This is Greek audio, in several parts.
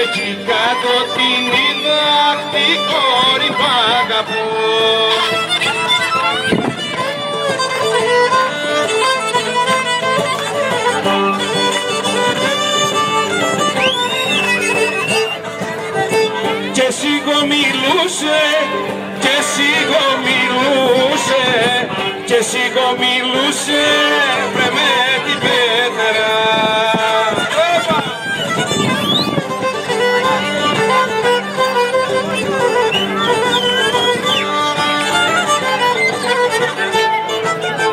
Εκεί κάτω την είδα, τη κόρη που αγαπώ. Και σιγομιλούσε, και σιγομιλούσε, και σιγομιλούσε, βρε με την πέτρα.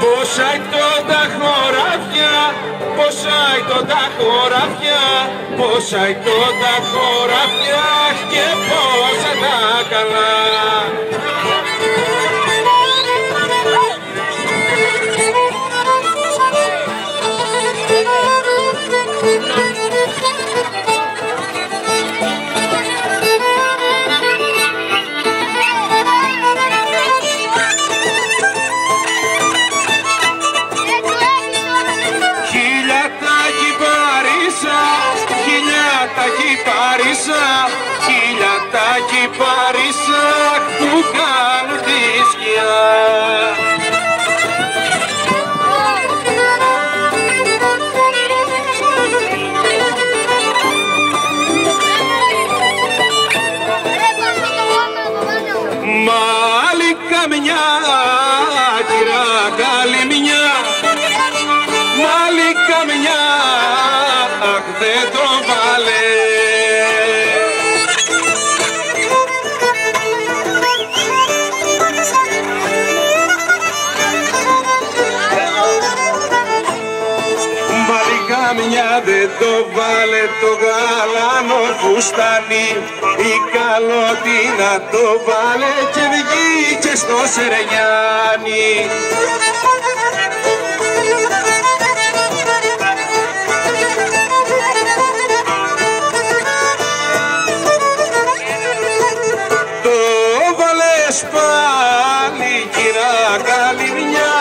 Πόσα ήταν τα χωράφια, πόσα ήταν τα χωράφια, πόσα ήταν τα χωράφια και πόσα τα καλά. Χιλιατάκι Παρίσσα που κάνουν τη σκιά. Μάλι καμιά κυρά καλή μια, μάλι καμιά αχ δεν το βάλε. Καμιά δεν το βάλε το γαλάνο φουστάνι, η καλότη να το βάλε και βγήκε στο Σερενιάνι. Το βάλες πάλι κυρά καλή μια,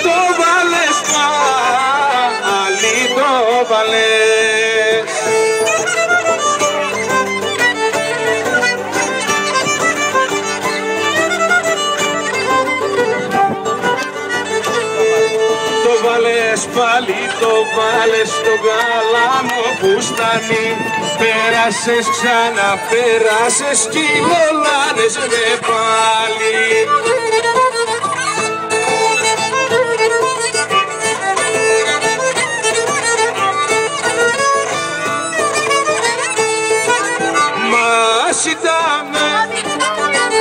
το βάλες πάλι, το βάλες. Το βάλες πάλι, το βάλες στο γαλάνο φουστάνι, πέρασες ξανά πέρασες κι οι λολάνες δε πάλι. Μας ήτανε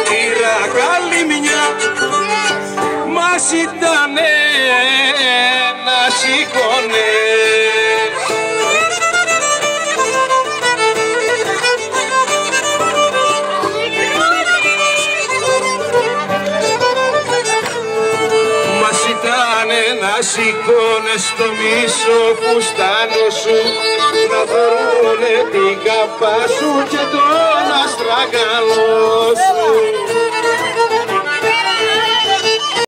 πήρα καλή μια, μας ήτανε να σηκώνες. Μας ήτανε να σηκώνες το μισό φουστάνο σου, να φορούνε την καπά σου και τον αστραγαλό σου.